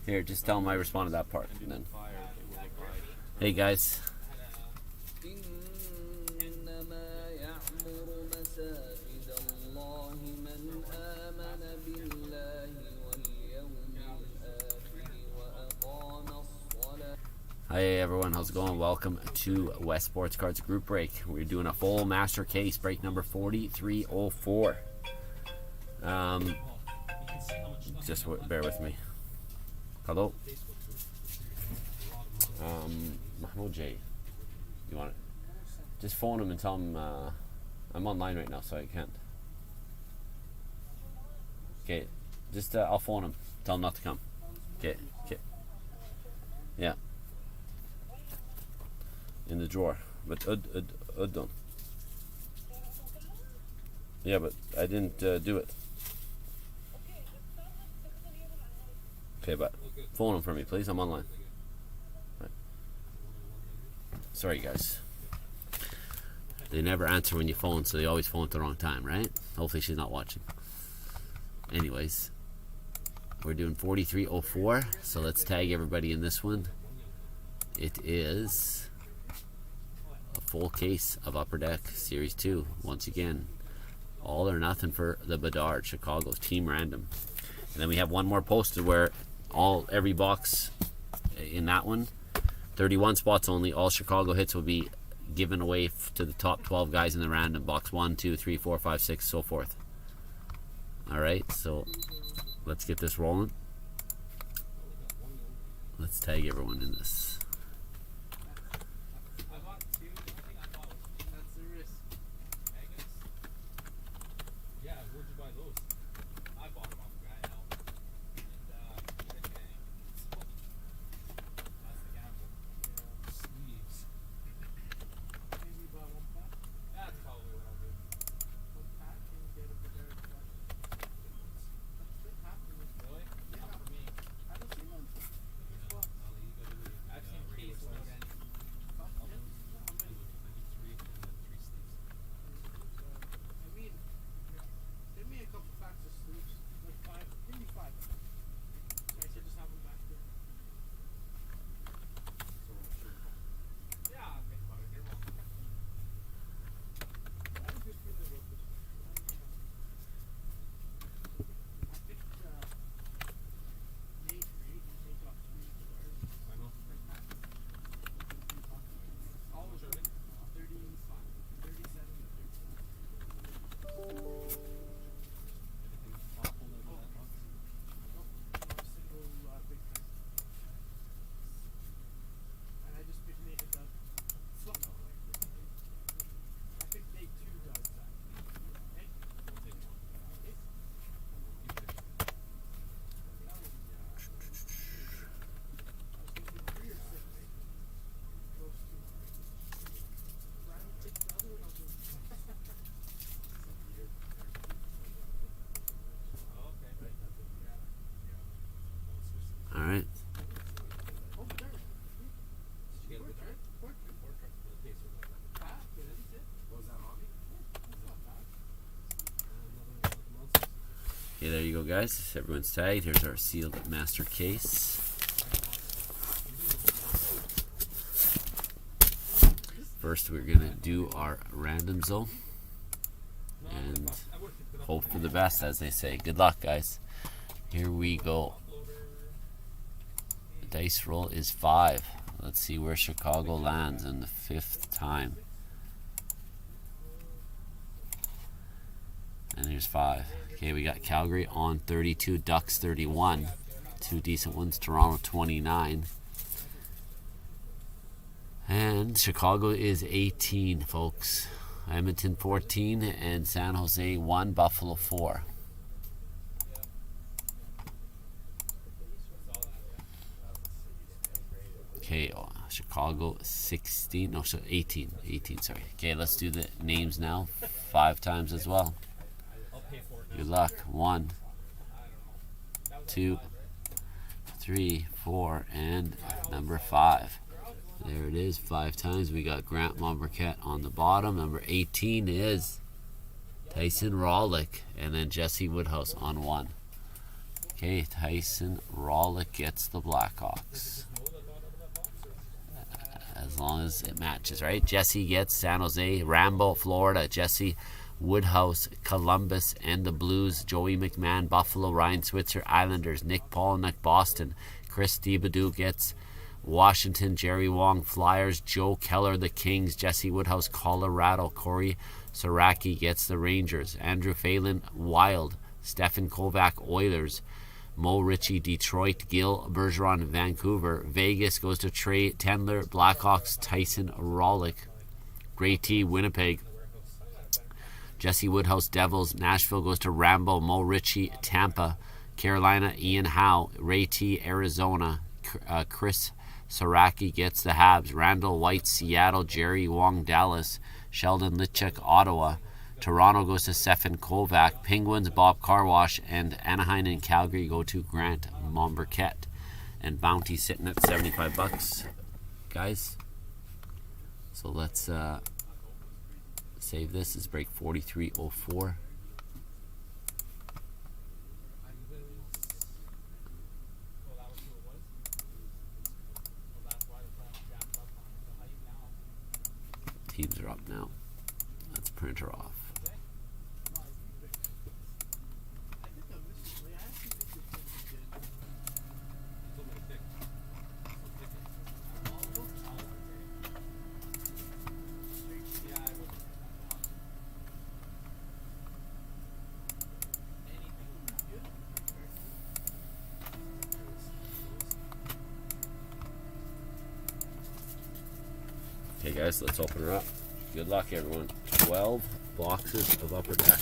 Here, just tell them I respond to that part. And then, hey guys. Hi everyone, how's it going? Welcome to West Sports Cards Group Break. We're doing a full master case, break number 4304. Just bear with me. Hello? Mahmoud J. You want it? Just phone him and tell him I'm online right now, so I can't. Okay, just I'll phone him. Tell him not to come. Okay, okay. Yeah. In the drawer, but don't. Yeah, but I didn't do it. Okay, but phone him for me, please. I'm online. Right. Sorry, guys. They never answer when you phone, so they always phone at the wrong time, right? Hopefully she's not watching. Anyways, we're doing 4304, so let's tag everybody in this one. It is full case of Upper Deck Series 2. Once again, all or nothing for the Bedard, Chicago, team random. And then we have one more posted where every box in that one, 31 spots only, all Chicago hits will be given away to the top 12 guys in the random box. 1, 2, 3, 4, 5, 6, so forth. Alright, so let's get this rolling. Let's tag everyone in this. Alright. Okay, there you go, guys. Everyone's tagged. Here's our sealed master case. First, we're going to do our randoms, though. And hope for the best, as they say. Good luck, guys. Here we go. The dice roll is 5. Let's see where Chicago lands in the 5th time. And there's 5. Okay, we got Calgary on 32, Ducks 31. 2 decent ones. Toronto 29. And Chicago is 18, folks. Edmonton 14 and San Jose 1, Buffalo 4. Okay, Chicago 16, no, so 18, sorry. Okay, let's do the names now, 5 times as well. Good luck. 1, 2, 3, 4, and number 5. There it is, 5 times. We got Grant Monberquette on the bottom. Number 18 is Tyson Rawlick, and then Jesse Woodhouse on 1. Okay, Tyson Rawlick gets the Blackhawks. As long as it matches, right? Jesse gets San Jose, Rambo, Florida, Jesse Woodhouse, Columbus, and the Blues, Joey McMahon, Buffalo, Ryan Switzer, Islanders, Nick Polnick, Boston, Chris Thibodeau gets Washington, Jerry Wong, Flyers, Joe Keller, the Kings, Jesse Woodhouse, Colorado, Corey Soraki gets the Rangers, Andrew Phelan, Wild, Stefan Kovac, Oilers, Mo Ritchie, Detroit, Gil Bergeron, Vancouver, Vegas goes to Trey Tendler, Blackhawks, Tyson Rawlick, Gray T, Winnipeg, Jesse Woodhouse, Devils, Nashville goes to Rambo, Mo Ritchie, Tampa, Carolina, Ian Howe, Ray T, Arizona, Chris Soraki gets the Habs, Randall White, Seattle, Jerry Wong, Dallas, Sheldon Litchuk, Ottawa, Toronto goes to Stefan Kovac, Penguins, Bob Carwash, and Anaheim and Calgary go to Grant Momberket. And Bounty sitting at 75 bucks, guys. So let's save this. Is break 4304. Teams are up now. Let's print her off. Okay guys, let's open her up. Good luck everyone. 12 boxes of Upper Deck.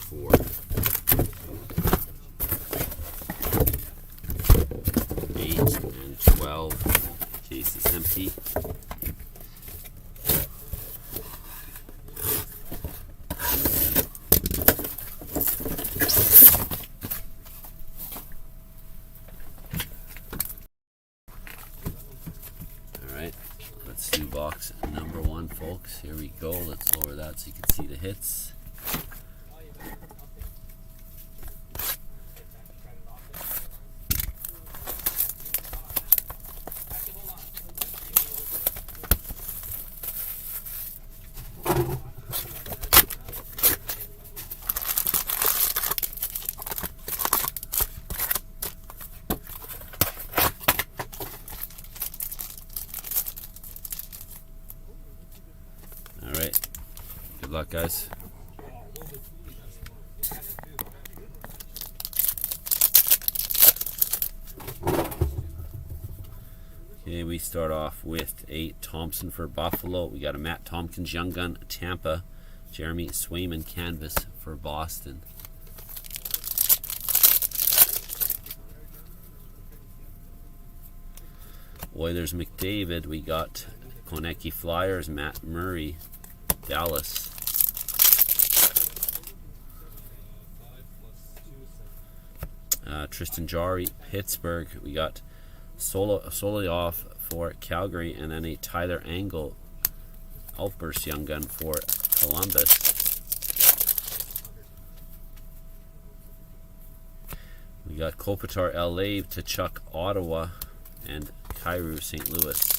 Four. 8 and 12. Case is empty. Let's do box number 1, folks. Here we go. Let's lower that so you can see the hits. Alright, good luck guys. Okay, we start off with a Thompson for Buffalo. We got a Matt Tompkins Young Gun, Tampa. Jeremy Swayman Canvas for Boston. Oilers McDavid, we got Konecki Flyers, Matt Murray, Dallas. Tristan Jarry, Pittsburgh. We got Solioff for Calgary, and then a Tyler Angle Outburst Young Gun for Columbus. We got Kopitar LA to Chuck Ottawa, and Kyrou St. Louis.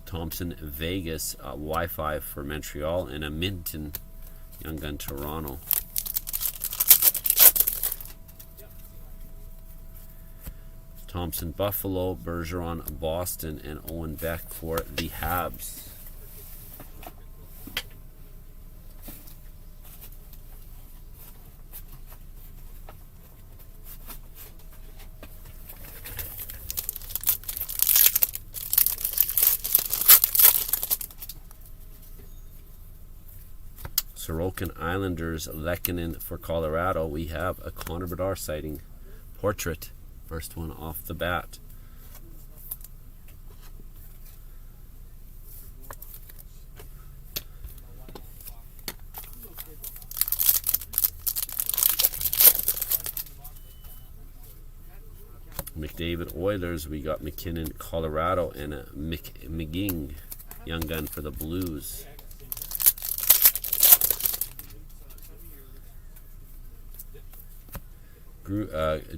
Thompson Vegas, Wi-Fi for Montreal, and a Minton Young Gun Toronto. Thompson Buffalo, Bergeron Boston, and Owen Beck for the Habs. Sorokin Islanders, Lehkonen for Colorado. We have a Connor Bedard sighting portrait. First one off the bat. McDavid Oilers, we got McKinnon Colorado, and a McGing young gun for the Blues.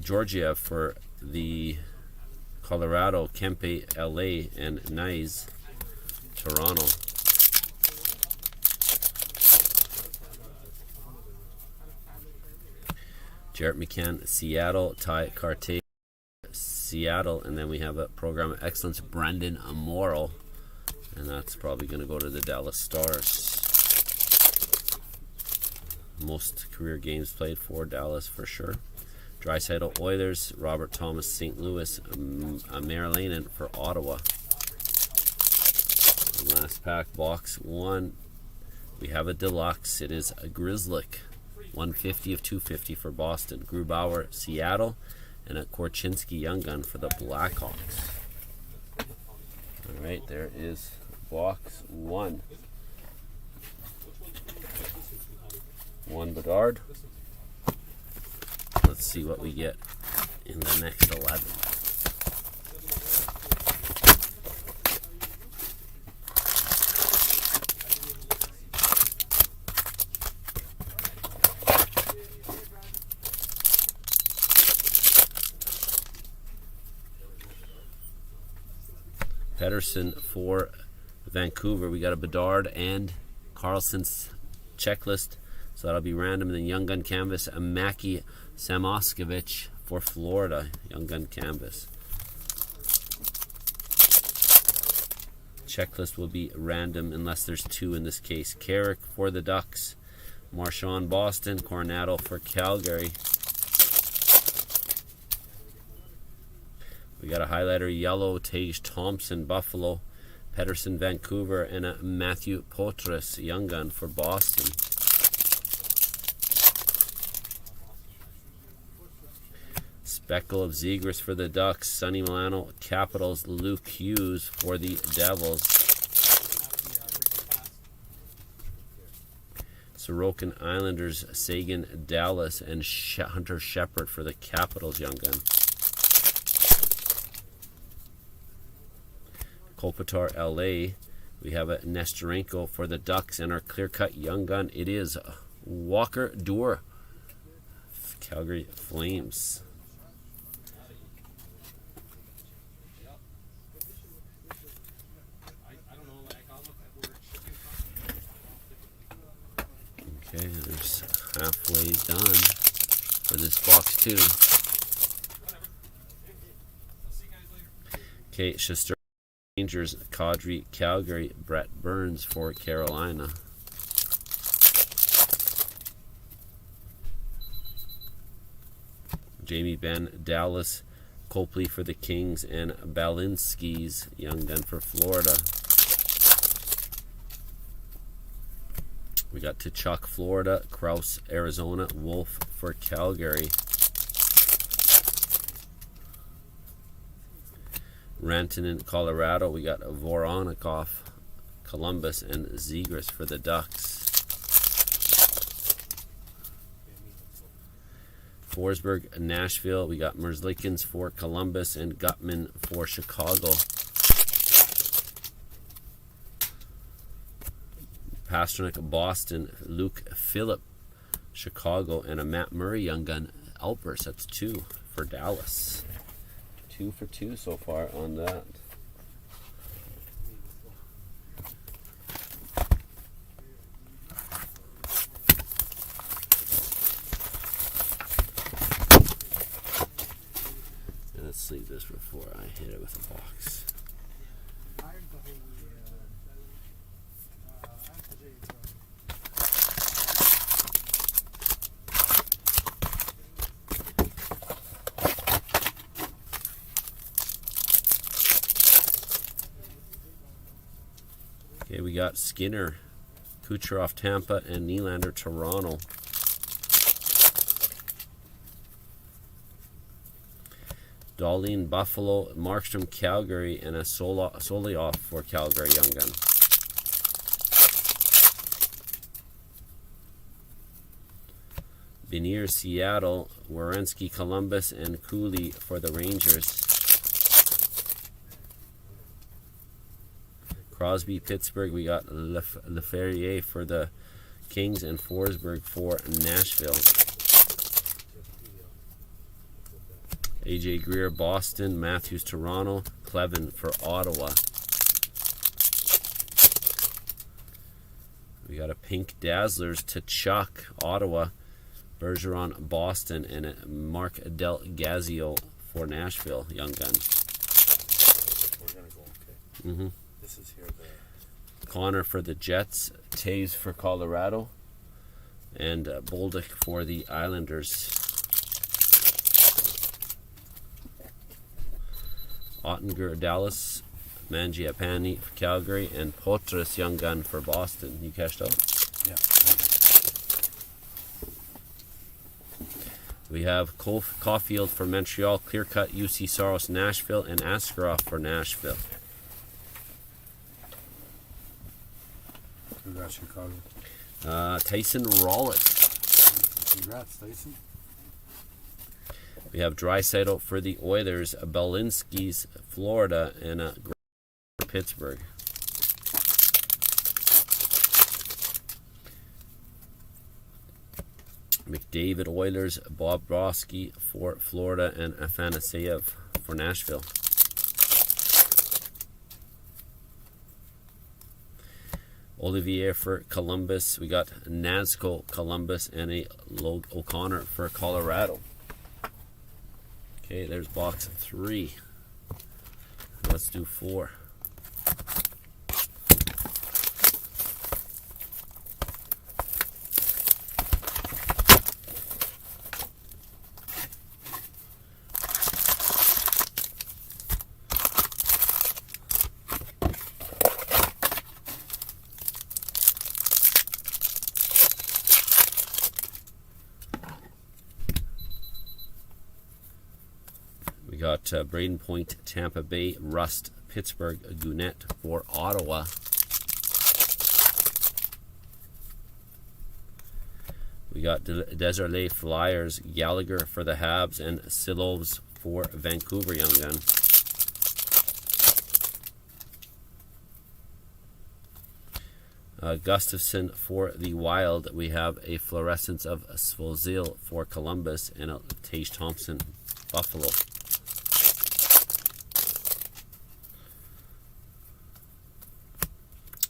Georgiev for the Colorado, Kempe LA, and Nyes Toronto. Jarrett McCann Seattle, Ty Carte Seattle, and then we have a program of excellence, Brandon Morrow, and that's probably going to go to the Dallas Stars. Most career games played for Dallas for sure. Draisaitl Oilers, Robert Thomas St. Louis, Marilainen for Ottawa. And last pack, box 1, we have a deluxe. It is a Grzelcyk, 150 of 250 for Boston. Grubauer Seattle, and a Korchinski young gun for the Blackhawks. All right, there is box 1. 1 Bedard. Let's see what we get in the next 11. Pedersen for Vancouver. We got a Bedard and Carlson's checklist, so that'll be random. And then Young Gun Canvas, a Mackie Samoskevich for Florida, Young Gun Canvas. Checklist will be random unless there's 2 in this case. Carrick for the Ducks, Marchand Boston, Coronado for Calgary. We got a highlighter yellow, Tage Thompson, Buffalo, Pedersen, Vancouver, and a Matthew Poitras, young gun for Boston. Speckle of Zegras for the Ducks, Sonny Milano, Capitals, Luke Hughes for the Devils. Sorokin Islanders, Sagan, Dallas, and Hunter Shepard for the Capitals, young gun. Kopitar LA, we have a Nestorenko for the Ducks, and our clear-cut young gun, it is Walker Duehr, Calgary Flames. Okay, there's halfway done for this box 2. Okay, Schuster Rangers, Kadri Calgary, Brett Burns for Carolina. Jamie Benn, Dallas, Copley for the Kings, and Balinski's young gun for Florida. We got Tkachuk, Florida, Kraus, Arizona, Wolf for Calgary. Rantanen, Colorado, we got Voronikov, Columbus, and Zegras for the Ducks. Forsberg, Nashville, we got Merzlikins for Columbus and Gutman for Chicago. Pasternak, Boston, Luke Phillip, Chicago, and a Matt Murray young gun, Alpers. That's 2 for Dallas. 2 for 2 so far on that. And let's sleeve this before I hit it with a box. Okay, we got Skinner, Kucherov, Tampa, and Nylander, Toronto. Dahlin, Buffalo, Markstrom, Calgary, and a Solioff for Calgary, young gun. Benier, Seattle, Werenski, Columbus, and Cooley for the Rangers. Crosby, Pittsburgh, we got Leferrier for the Kings and Forsberg for Nashville. AJ Greer, Boston, Matthews, Toronto, Clevin for Ottawa. We got a Pink Dazzlers to Chuck, Ottawa, Bergeron, Boston, and a Mark Del Gazio for Nashville, young gun. We're going to go, okay? Mm-hmm. This is here, Connor for the Jets, Taves for Colorado, and Bolduc for the Islanders. Ottinger, Dallas, Mangiapane for Calgary, and Poitras, young gun for Boston. You cashed out? Yeah. We have Caulfield for Montreal, Clearcut, UC Saros, Nashville, and Askarov for Nashville. Who got Chicago? Tyson Rollitt. Congrats, Tyson. We have Draisaitl for the Oilers, Belinski's Florida, and for Pittsburgh. McDavid Oilers, Bobrovsky for Florida, and Afanaseyev for Nashville. Olivier for Columbus. We got Nazco, Columbus, and a Logue O'Connor for Colorado. Okay, there's box 3. Let's do 4. We got Braden Point, Tampa Bay, Rust, Pittsburgh, Gounet for Ottawa. We got Deserlet Flyers, Gallagher for the Habs, and Silovs for Vancouver, young gun. Gustafson for the Wild. We have a fluorescence of Svozil for Columbus, and a Tage Thompson, Buffalo.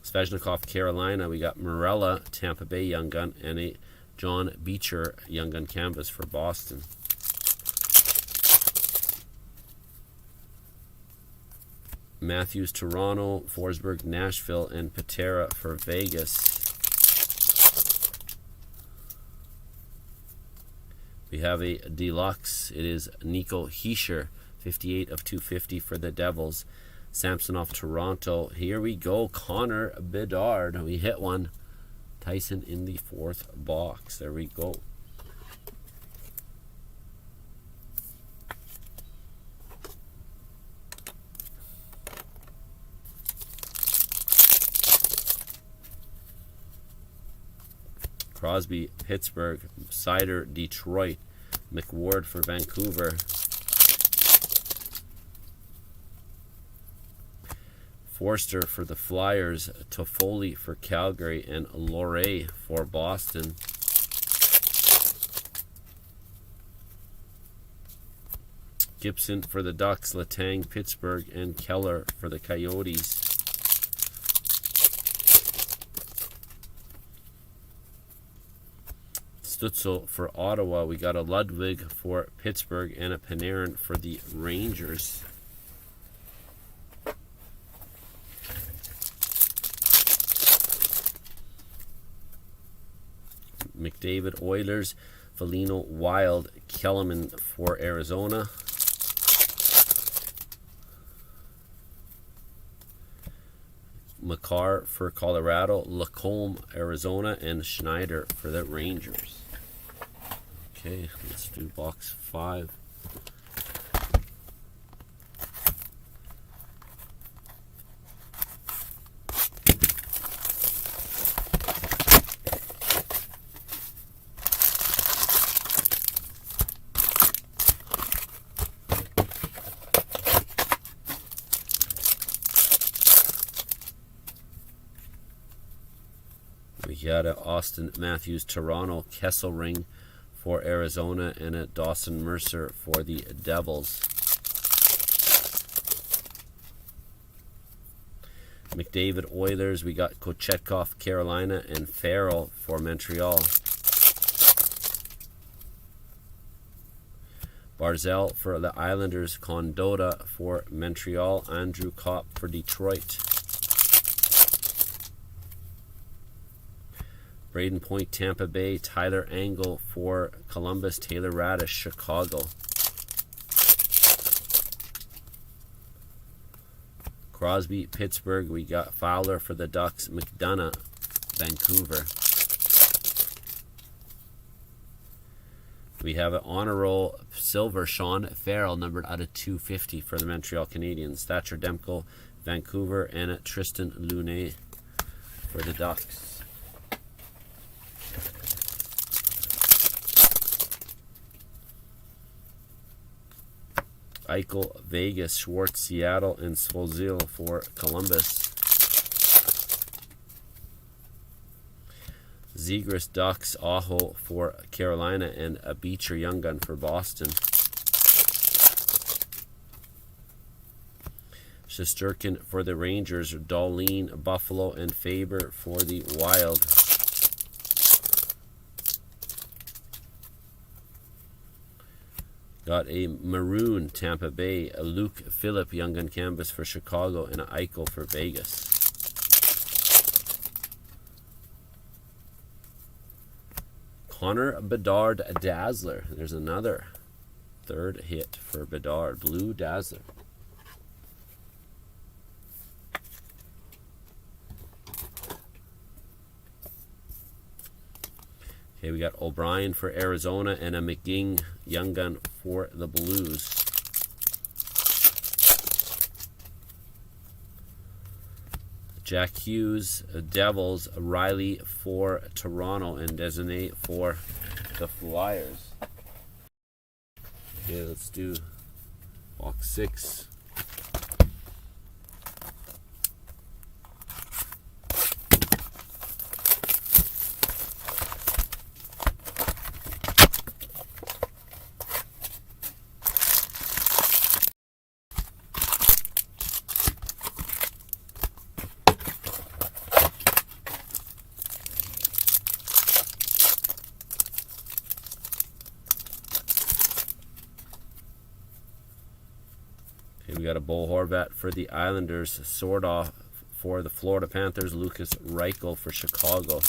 Svechnikov, Carolina. We got Morella, Tampa Bay, young gun, and a John Beecher, young gun canvas for Boston. Matthews, Toronto, Forsberg, Nashville, and Patera for Vegas. We have a deluxe. It is Nico Hischier, 58 of 250 for the Devils. Samsonov, Toronto. Here we go. Connor Bedard. We hit one. Tyson in the 4th box. There we go. Crosby, Pittsburgh. Sider, Detroit. McWard for Vancouver. Forster for the Flyers, Toffoli for Calgary, and Loray for Boston. Gibson for the Ducks, Letang, Pittsburgh, and Keller for the Coyotes. Stutzel for Ottawa. We got a Ludwig for Pittsburgh and a Panarin for the Rangers. McDavid Oilers, Foligno Wild, Kellerman for Arizona. Makar for Colorado, Lacombe, Arizona, and Schneider for the Rangers. Okay, let's do box 5. You had a Austin Matthews Toronto, Kesselring for Arizona, and a Dawson Mercer for the Devils. McDavid Oilers, we got Kochetkov Carolina and Farrell for Montreal. Barzell for the Islanders, Condotta for Montreal, Andrew Kopp for Detroit. Braden Point, Tampa Bay, Tyler Angle for Columbus, Taylor Radish, Chicago. Crosby, Pittsburgh, we got Fowler for the Ducks, McDonough, Vancouver. We have an honor roll silver Sean Farrell, numbered out of 250 for the Montreal Canadiens. Thatcher Demko, Vancouver, and Tristan Lunet for the Ducks. Eichel, Vegas, Schwartz, Seattle, and Svozil for Columbus. Zegras, Ducks, Aho for Carolina, and a Beecher Young Gun for Boston. Shesterkin for the Rangers, Dahlin, Buffalo, and Faber for the Wild. Got a maroon Tampa Bay, a Luke Phillip Young Gun Canvas for Chicago, and an Eichel for Vegas. Connor Bedard Dazzler. There's another third hit for Bedard. Blue Dazzler. Okay, we got O'Brien for Arizona and a McGing Young Gun for the Blues. Jack Hughes, Devils, Riley for Toronto, and Designated for the Flyers. Okay, let's do box 6. We got a Bo Horvat for the Islanders, Sorda for the Florida Panthers, Lucas Reichel for Chicago.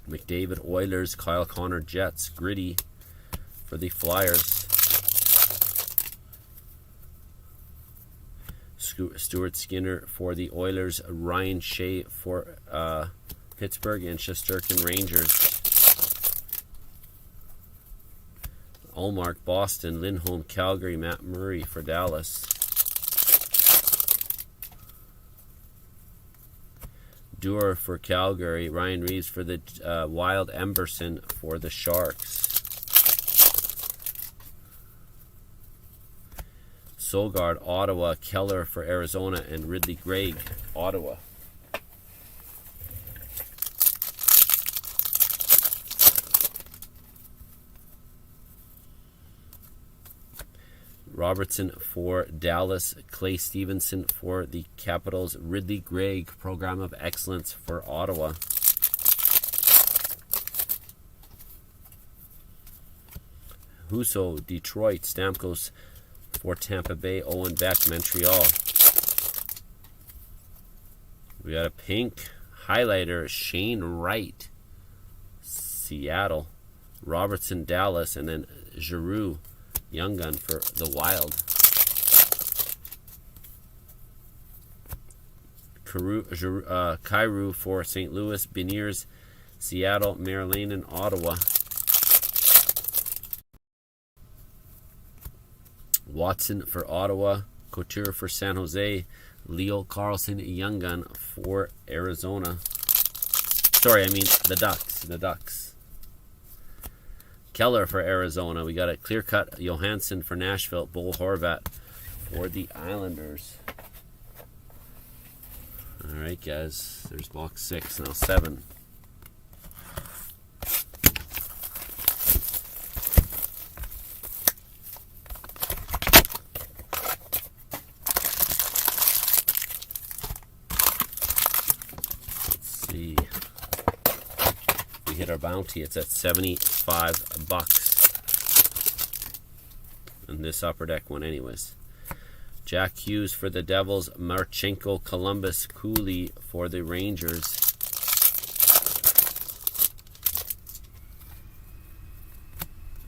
McDavid Oilers, Kyle Connor Jets, Gritty for the Flyers. Stuart Skinner for the Oilers, Ryan Shea for Pittsburgh, and Shesterkin Rangers. Allmark Boston, Lindholm Calgary, Matt Murray for Dallas. Duer for Calgary, Ryan Reeves for the Wild, Emberson for the Sharks. Sogard, Ottawa, Keller for Arizona, and Ridley Gregg, Ottawa. Robertson for Dallas, Clay Stevenson for the Capitals, Ridley Gregg, Program of Excellence for Ottawa. Husso, Detroit, Stamkos for Tampa Bay, Owen Beck, Montreal. We got a pink highlighter, Shane Wright, Seattle, Robertson, Dallas, and then Giroux, Young Gun for the Wild. Kyrou for St. Louis, Beniers, Seattle, Maryland, and Ottawa. Watson for Ottawa, Couture for San Jose, Leo Carlson, Young Gun for Arizona. Sorry, I mean the Ducks. The Ducks. Keller for Arizona. We got a clear-cut Johansson for Nashville. Bo Horvat for the Islanders. Alright, guys. There's box 6. Now 7. Let's see. We hit our bounty. It's at 75 bucks. And this upper deck one anyways. Jack Hughes for the Devils, Marchenko, Columbus, Cooley for the Rangers.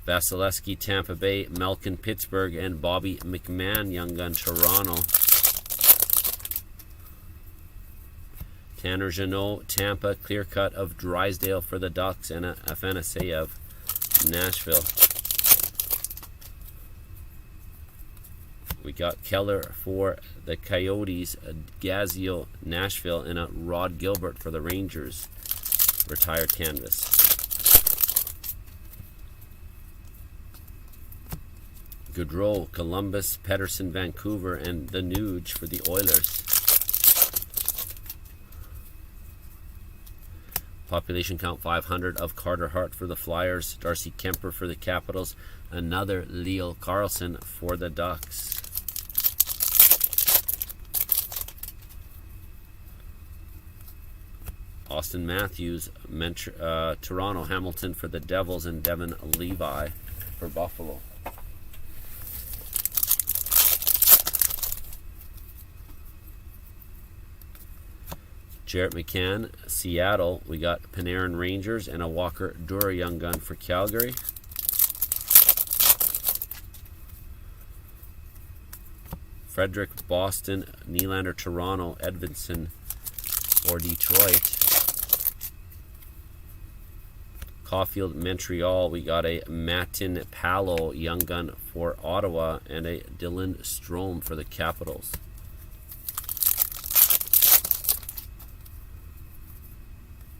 Vasilevsky, Tampa Bay, Malkin, Pittsburgh, and Bobby McMahon, Young Gun, Toronto. Tanner Jeannot, Tampa, clear cut of Drysdale for the Ducks, and Afanaseyev, Nashville. We got Keller for the Coyotes, Gazio, Nashville, and a Rod Gilbert for the Rangers. Retired canvas. Gaudreau, Columbus, Pettersson, Vancouver, and the Nuge for the Oilers. Population count 500 of Carter Hart for the Flyers, Darcy Kemper for the Capitals, another Leo Carlson for the Ducks. Austin Matthews, Toronto, Hamilton for the Devils, and Devin Levi for Buffalo. Jarrett McCann, Seattle. We got Panarin Rangers and a Walker Dura Young Gun for Calgary. Frederick, Boston, Nylander, Toronto, Edvinsson for Detroit. Caulfield, Montreal. We got a Matin Palo Young Gun for Ottawa and a Dylan Strome for the Capitals.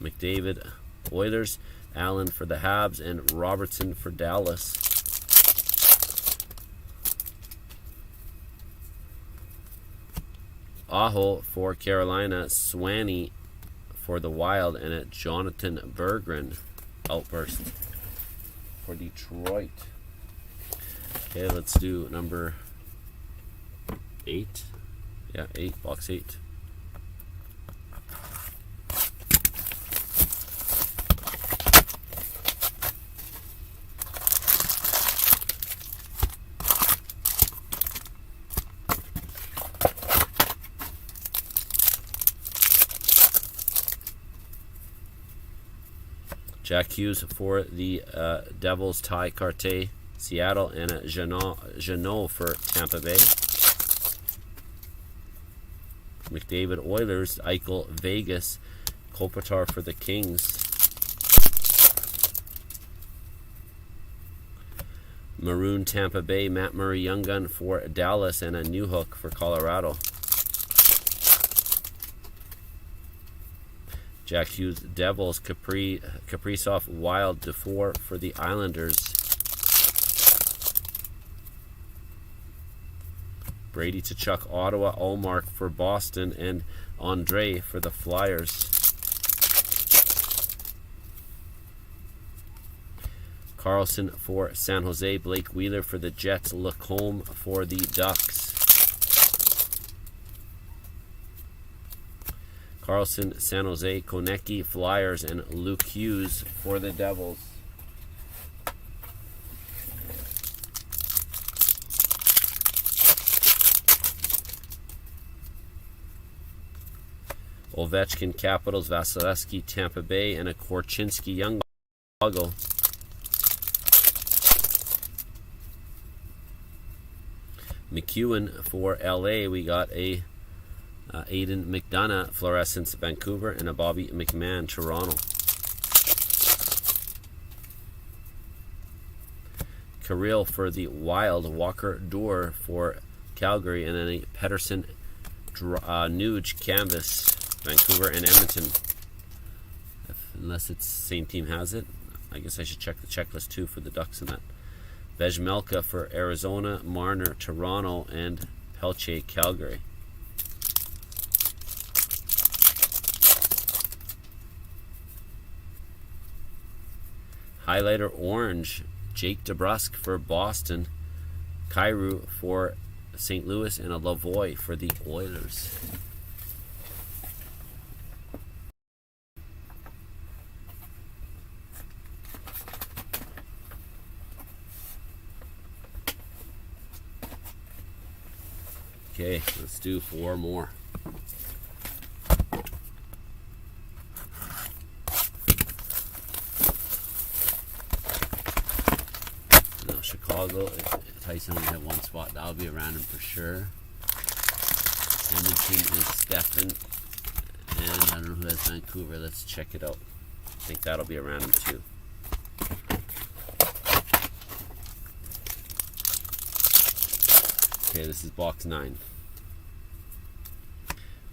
McDavid, Oilers, Allen for the Habs, and Robertson for Dallas. Aho for Carolina, Swanee for the Wild, and a Jonathan Berggren outburst for Detroit. Okay, let's do number 8. Yeah, 8, box 8. Jack Hughes for the Devils, Ty Carte, Seattle, and a Jeannot for Tampa Bay. McDavid, Oilers, Eichel, Vegas, Kopitar for the Kings. Maroon, Tampa Bay, Matt Murray, Young Gun for Dallas, and a Newhook for Colorado. Jack Hughes, Devils, Kaprizov, Wild, DeFore for the Islanders. Brady Tkachuk, Ottawa, Allmark for Boston, and Andre for the Flyers. Carlson for San Jose, Blake Wheeler for the Jets, Lacombe for the Ducks. Carlson, San Jose, Konecki, Flyers, and Luke Hughes for the Devils. Ovechkin, Capitals, Vasilevsky, Tampa Bay, and a Korchinski, Young Gun. McEwen for LA. We got a Aiden McDonough, Fluorescence, Vancouver, and a Bobby McMahon, Toronto. Kirill for the Wild, Walker Duehr for Calgary, and then a Pettersson Nuge canvas, Vancouver and Edmonton. Unless it's the same team has it. I guess I should check the checklist too for the Ducks in that. Vejmelka for Arizona, Marner, Toronto, and Pelche, Calgary. Highlighter orange, Jake DeBrusk for Boston, Kyrou for St. Louis, and a Lavoie for the Oilers. Okay, let's do 4 more. Now Chicago, Tyson only had 1 spot. That'll be a random for sure. Edmonton is Stefan. And I don't know who has Vancouver. Let's check it out. I think that'll be a random too. Okay, this is box 9.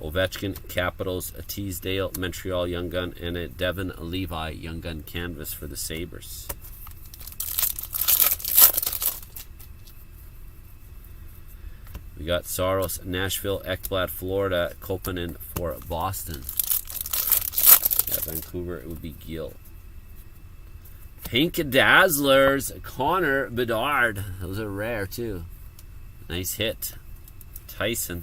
Ovechkin, Capitals, a Teasdale, Montreal Young Gun, and a Devon Levi Young Gun canvas for the Sabres. We got Saros, Nashville, Ekblad, Florida, Kopanen for Boston. Yeah, Vancouver, it would be Gill. Pink Dazzlers, Connor Bedard. Those are rare too. Nice hit. Tyson.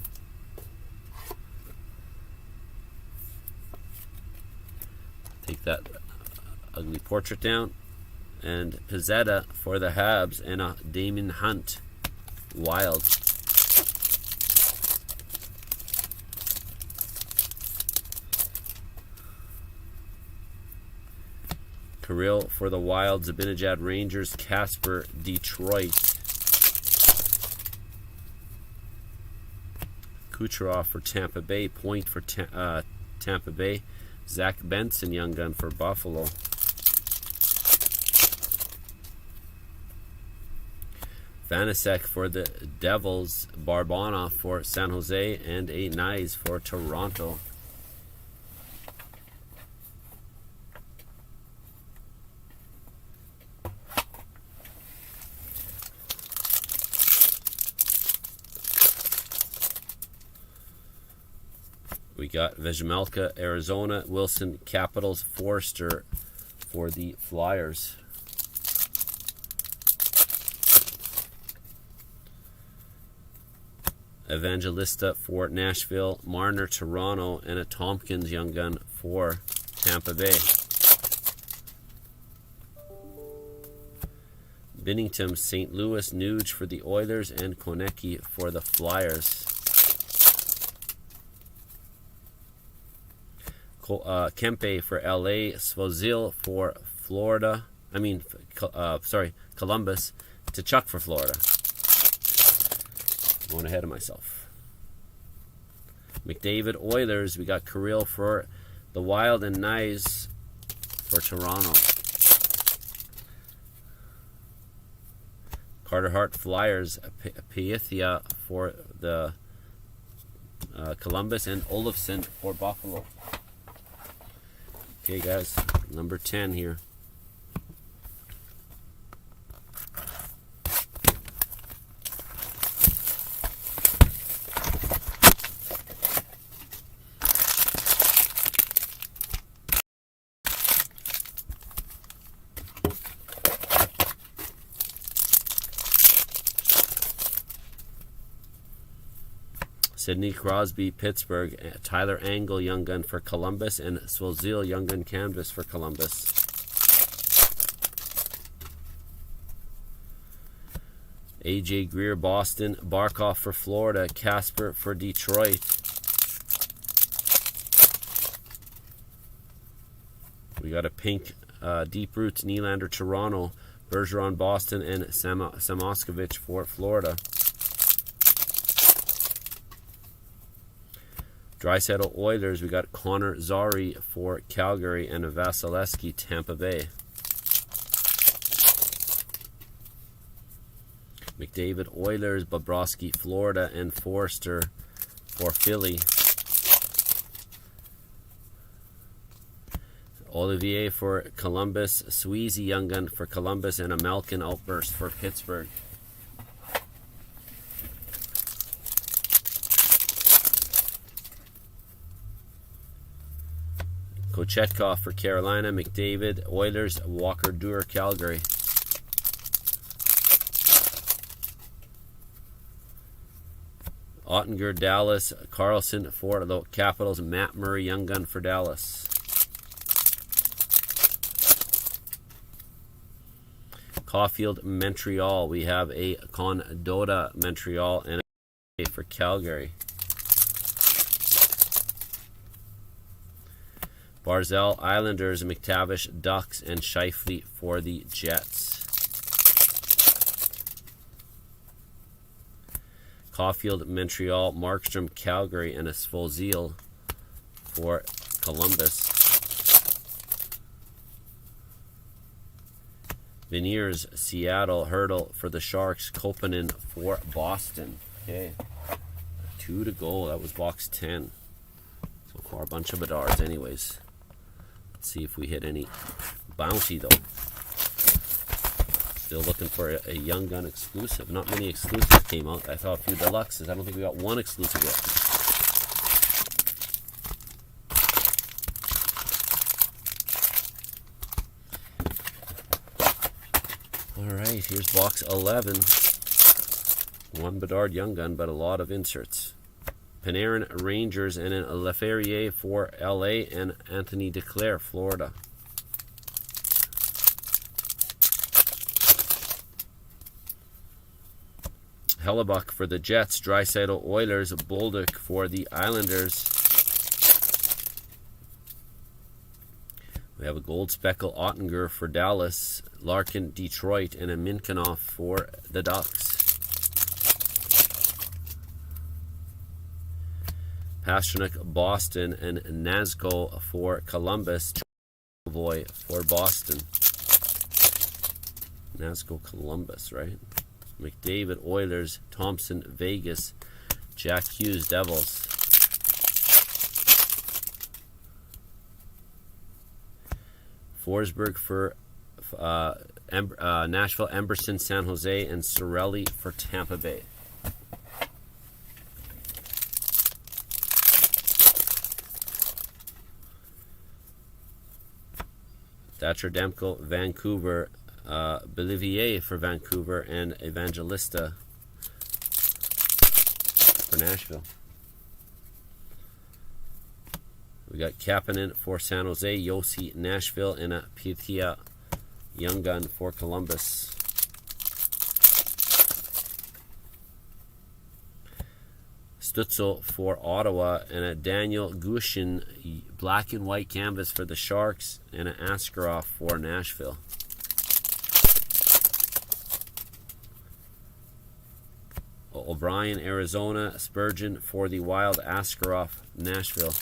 Take that ugly portrait down. And Pizzetta for the Habs and a Damon Hunt. Wild. Kirill for the Wild, Zibanejad Rangers, Casper Detroit. Kucherov for Tampa Bay, Point for Tampa Bay, Zach Benson Young Gun for Buffalo. Vanasek for the Devils, Barbana for San Jose, and a Nyes for Toronto. We got Vejmelka, Arizona, Wilson, Capitals, Forrester for the Flyers. Evangelista for Nashville, Marner, Toronto, and a Tompkins Young Gun for Tampa Bay. Binnington, St. Louis, Nuge for the Oilers, and Konecki for the Flyers. Kempe for LA, Svozil for Florida. Columbus. Tkachuk for Florida. Going ahead of myself. McDavid, Oilers. We got Kirill for the Wild and Nyes for Toronto. Carter Hart, Flyers. Pythia for the Columbus, and Olofsson for Buffalo. Okay, guys, number 10 here. Sidney Crosby, Pittsburgh, Tyler Angle, Young Gun for Columbus, and Svozil, Young Gun canvas for Columbus. AJ Greer, Boston, Barkov for Florida, Casper for Detroit. We got a pink Deep Roots, Nylander, Toronto, Bergeron, Boston, and Samoskevich for Florida. Draisaitl, Oilers, we got Connor Zary for Calgary, and Vasilevsky, Tampa Bay. McDavid, Oilers, Bobrovsky, Florida, and Forrester for Philly. Olivier for Columbus, Sweezy, Young Gun for Columbus, and a Malkin Outburst for Pittsburgh. Kochetkov for Carolina. McDavid, Oilers. Walker Duehr, Calgary. Ottinger, Dallas. Carlson for the Capitals. Matt Murray, Young Gun for Dallas. Caulfield, Montreal. We have a Condotta, Montreal, and a for Calgary. Barzal, Islanders. McTavish, Ducks, and Scheifele for the Jets. Caulfield, Montreal. Markstrom, Calgary, and a Svozil for Columbus. Veneers, Seattle. Hurdle for the Sharks. Kopanen for Boston. Okay, 2 to go. That was box 10. So far, a bunch of Bedards anyways. Let's see if we hit any bounty, though. Still looking for a Young Gun exclusive. Not many exclusives came out. I saw a few deluxes. I don't think we got one exclusive yet. Alright, here's box 11. One Bedard Young Gun, but a lot of inserts. Panarin, Rangers, and an Laferriere for LA, and Anthony Duclair, Florida. Hellebuck for the Jets. Draisaitl, Oilers. Bolduc for the Islanders. We have a gold speckle Ottinger for Dallas. Larkin, Detroit, and a Minkonoff for the Ducks. Pastrnak, Boston, and Nazgo for Columbus. Boy for Boston. Nazgo, Columbus, right? McDavid, Oilers. Thompson, Vegas. Jack Hughes, Devils. Forsberg for Nashville. Emberson, San Jose, and Cirelli for Tampa Bay. Thatcher, Demko, Vancouver. Belivier for Vancouver, and Evangelista for Nashville. We got Kapanen for San Jose, Yossi, Nashville, and a Pitia Young Gun for Columbus. Stutzel for Ottawa, and a Daniel Gushin black and white canvas for the Sharks, and an Askarov for Nashville. O'Brien, Arizona. Spurgeon for the Wild. Askarov, Nashville.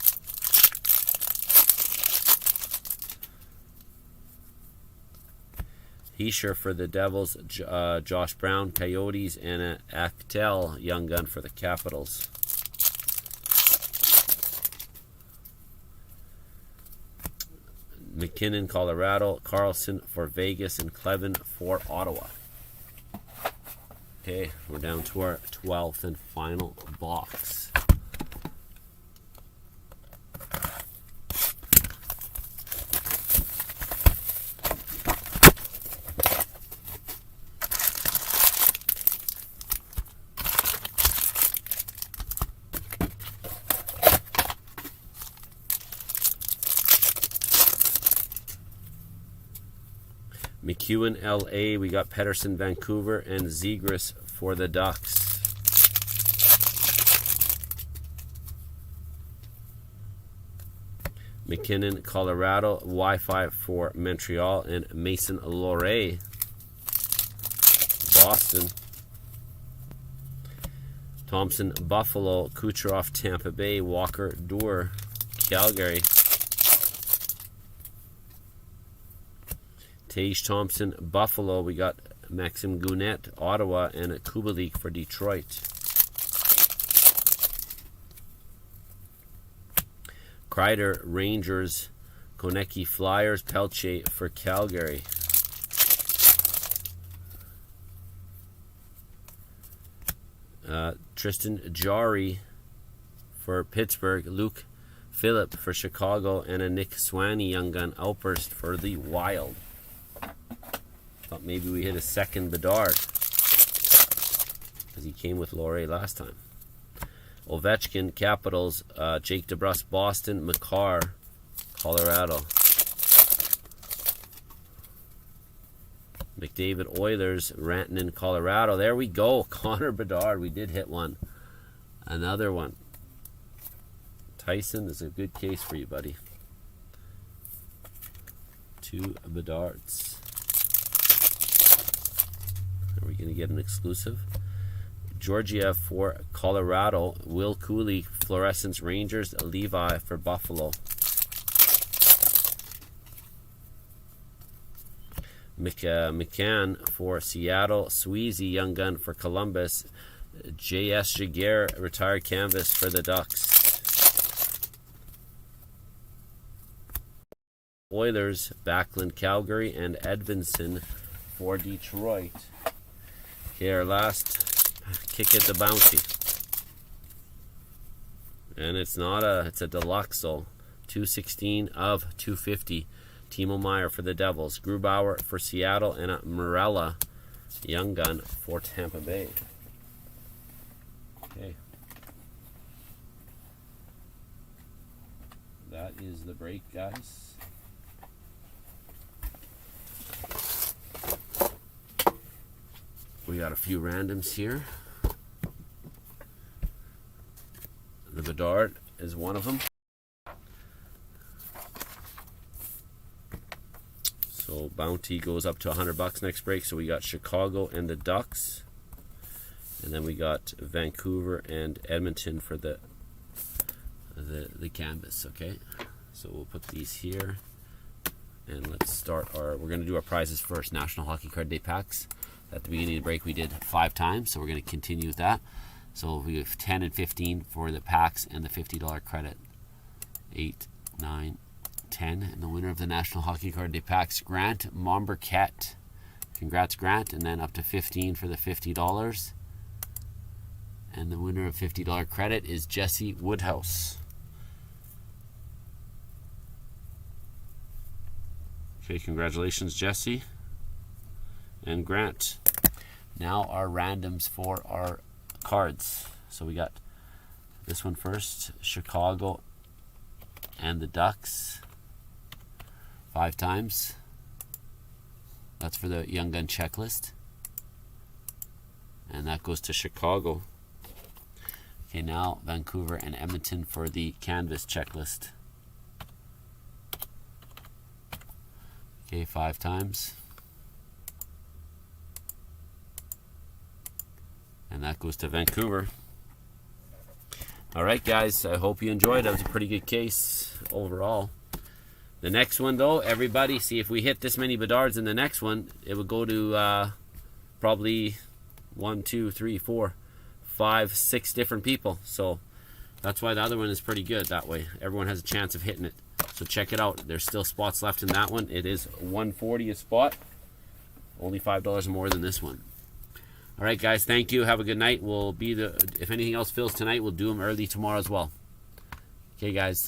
Heischer for the Devils. Josh Brown, Coyotes, and an Actel Young Gun for the Capitals. McKinnon, Colorado. Carlson for Vegas, and Clevin for Ottawa. Okay, we're down to our 12th and final box. McEwen, LA. We got Pettersson, Vancouver, and Zegras for the Ducks. McKinnon, Colorado. Wi-Fi for Montreal, and Mason Lohrei, Boston. Thompson, Buffalo. Kucherov, Tampa Bay. Walker Duehr, Calgary. Tage Thompson, Buffalo. We got Maxim Gounet, Ottawa, and a Kubalik for Detroit. Kreider, Rangers. Konecki, Flyers. Pelche for Calgary. Tristan Jarry for Pittsburgh. Luke Phillip for Chicago, and a Nick Swaney Young Gun Outburst for the Wild. Thought maybe we hit a second Bedard, because he came with Laurie last time. Ovechkin, Capitals, Jake DeBrusk, Boston, Makar, Colorado. McDavid, Oilers, Rantanen, Colorado. There we go. Connor Bedard. We did hit one. Another one. Tyson, this is a good case for you, buddy. 2 Bedards. Are we going to get an exclusive? Georgiev for Colorado. Will Cooley, Fluorescence Rangers. Levi for Buffalo. McCann for Seattle. Sweezy Young Gun for Columbus. J.S. Jaguar retired canvas for the Ducks. Oilers, Backlund, Calgary, and Edvinson for Detroit. Okay, our last kick at the bounty. And it's a deluxe, so 216 of 250. Timo Meier for the Devils. Grubauer for Seattle, and a Morella Young Gun for Tampa Bay. Okay. That is the break, guys. We got a few randoms here. The Bedard is one of them. So bounty goes up to $100 next break. So we got Chicago and the Ducks, and then we got Vancouver and Edmonton for the canvas. Okay, so we'll put these here, and let's start we're going to do our prizes first. National Hockey Card Day packs. At the beginning of the break we did 5 times, so we're going to continue with that. So we have 10 and 15 for the packs and the $50 credit. 8, 9, 10, and the winner of the National Hockey Card Day packs, Grant Momberket. Congrats, Grant. And then up to 15 for the $50. And the winner of $50 credit is Jesse Woodhouse. Okay, congratulations, Jesse and Grant. Now our randoms for our cards. So we got this one first, Chicago and the Ducks. 5 times. That's for the Young Gun checklist. And that goes to Chicago. Okay, now Vancouver and Edmonton for the canvas checklist. Okay, 5 times. And that goes to Vancouver. All right, guys, I hope you enjoyed. That was a pretty good case overall. The next one, though, everybody, see if we hit this many Bedards in the next one, it would go to probably 1, 2, 3, 4, 5, 6 different people. So that's why the other one is pretty good that way. Everyone has a chance of hitting it. So check it out. There's still spots left in that one. It is $140 a spot. Only $5 more than this one. All right, guys, thank you. Have a good night. We'll be if anything else fills tonight, we'll do them early tomorrow as well. Okay, guys.